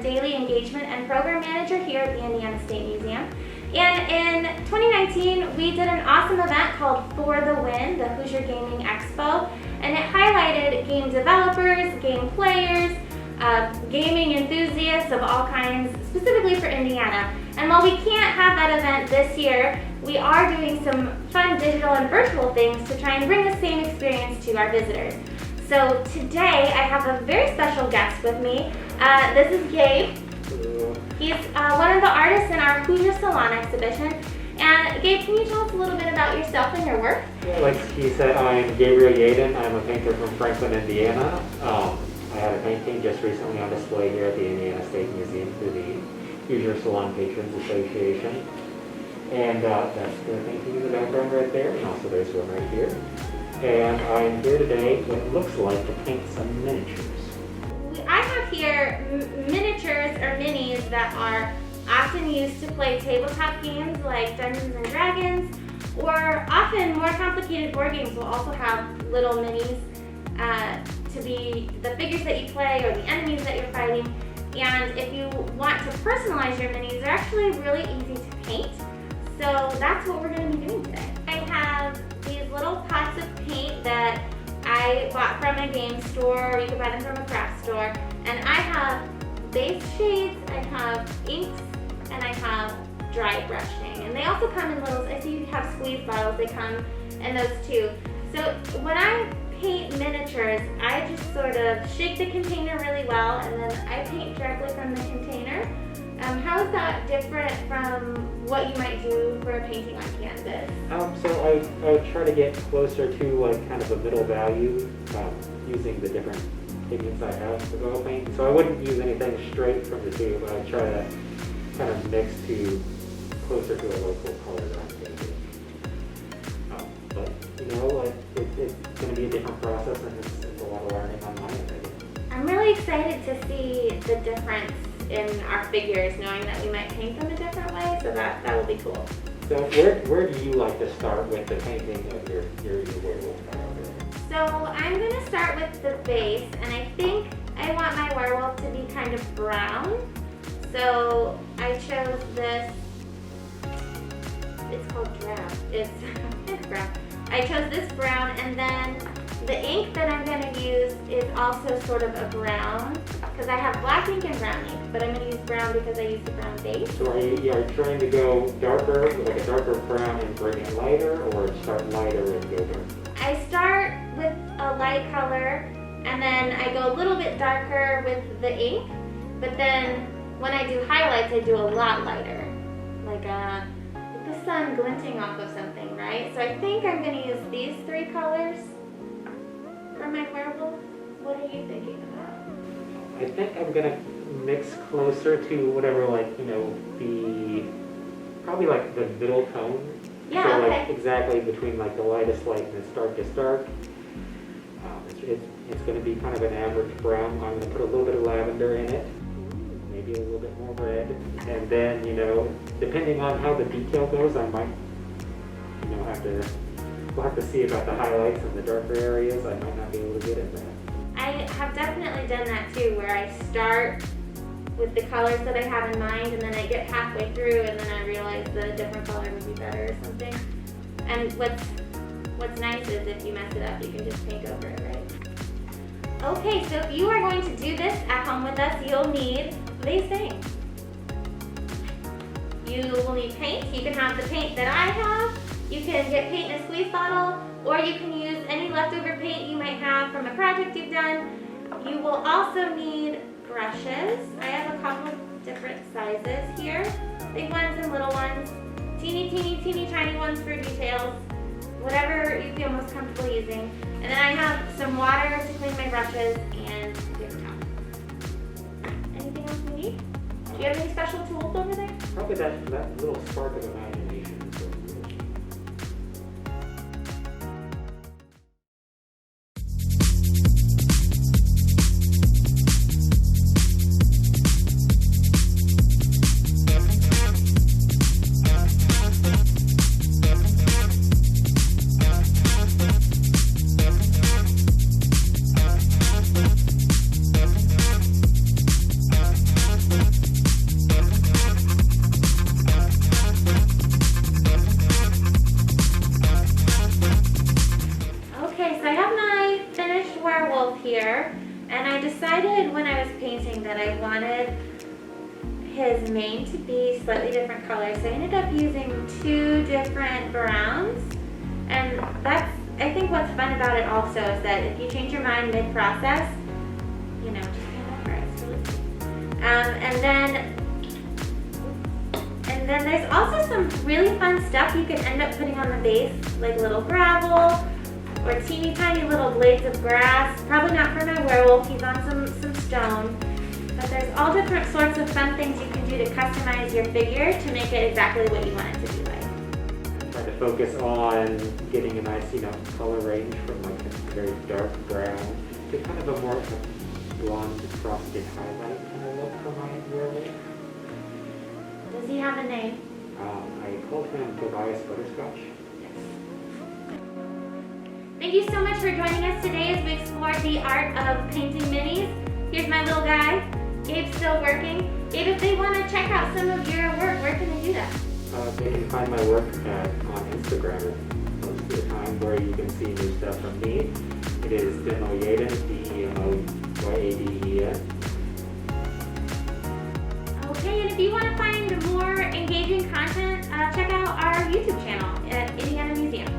Daily Engagement and Program Manager here at the Indiana State Museum. And in 2019, we did an awesome event called For the Win, the Hoosier Gaming Expo, and it highlighted game developers, game players, gaming enthusiasts of all kinds, specifically for Indiana. And while we can't have that event this year, we are doing some fun digital and virtual things to try and bring the same experience to our visitors. So today I have a very special guest with me. This is Gabe. Hello. He's one of the artists in our Hoosier Salon exhibition. And Gabe, can you tell us a little bit about yourself and your work? Like he said, I'm Gabriel Yaden. I'm a painter from Franklin, Indiana. I had a painting just recently on display here at the Indiana State Museum through the Hoosier Salon Patrons Association. And that's the painting in the background right there, and also there's one right here. And I'm here today, what looks like, to paint some miniatures. I have here miniatures or minis that are often used to play tabletop games like Dungeons and Dragons, or often more complicated board games will also have little minis to be the figures that you play or the enemies that you're fighting. And if you want to personalize your minis, they're actually really easy to paint. So that's what we're going to be doing today. I have these little pots of paint that I bought from a game store, or you can buy them from a craft store. And I have base shades, I have inks, and I have dry brushing. And they also come in littles. I see you have squeeze bottles, they come in those too. So when I paint miniatures, I just sort of shake the container really well, and then I paint directly from the container. How is that different from what you might do for a painting on canvas? So I would try to get closer to like kind of a middle value using the different pigments I have to go paint. So I wouldn't use anything straight from the tube. I would try to kind of mix to closer to a local color that I'm painting. But you know, like it's going to be a different process, and it's a lot of learning on my end. I'm really excited to see the difference in our figures, knowing that we might paint them a different way, so that will be cool. So where do you like to start with the painting of your werewolf character? So I'm going to start with the base, and I think I want my werewolf to be kind of brown. So I chose this, it's called drab, it's brown. I chose this brown, and then the ink that I'm going to use is also sort of a brown, because I have black ink and brown ink, but I'm going to use brown because I use the brown base. So are you trying to go darker, like a darker brown and bring it lighter, or start lighter and go darker? I start with a light color, and then I go a little bit darker with the ink, but then when I do highlights, I do a lot lighter, like the sun glinting off of something, right? So I think I'm going to use these three colors for my werewolf. What are you thinking about? I think I'm gonna mix closer to whatever, like, you know, probably like the middle tone. Yeah, so okay. Like exactly between like the lightest light and the darkest dark. It's gonna be kind of an average brown. I'm gonna put a little bit of lavender in it, maybe a little bit more red, and then, you know, depending on how the detail goes, I might, you know, we'll have to see about the highlights and the darker areas. I might not be able to get at that. I have definitely done that too, where I start with the colors that I have in mind, and then I get halfway through, and then I realize that a different color would be better or something. And what's nice is if you mess it up, you can just paint over it, right? Okay, so if you are going to do this at home with us, you'll need these things. You will need paint. You can have the paint that I have. You can get paint in a squeeze bottle, or you can use any leftover paint you might have from a project you've done. You will also need brushes. I have a couple of different sizes here. Big ones and little ones. Teeny tiny ones for details. Whatever you feel most comfortable using. And then I have some water to clean my brushes and paper towel. Anything else we need? Do you have any special tools over there? Probably that little spark of imagination. And I decided when I was painting that I wanted his mane to be slightly different colors. So I ended up using 2 different browns. And that's, I think what's fun about it also is that if you change your mind mid-process, you know, just kind of over it. It's really sweet. And then there's also some really fun stuff you can end up putting on the base, like little gravel or teeny tiny little blades of grass. Probably not for my werewolf, he's on some stone. But there's all different sorts of fun things you can do to customize your figure to make it exactly what you want it to be like. I try to focus on getting a nice, color range from like a very dark brown to kind of a more blonde frosted highlight kind of look for my werewolf. Does he have a name? I called him Tobias Butterscotch. Thank you so much for joining us today as we explored the art of painting minis. Here's my little guy. Gabe's still working. Gabe, if they want to check out some of your work, where can they do that? They can find my work on Instagram most of the time, where you can see new stuff from me. It is Demoyaden, DEMOYADEN. Okay, and if you want to find more engaging content, check out our YouTube channel at Indiana Museum.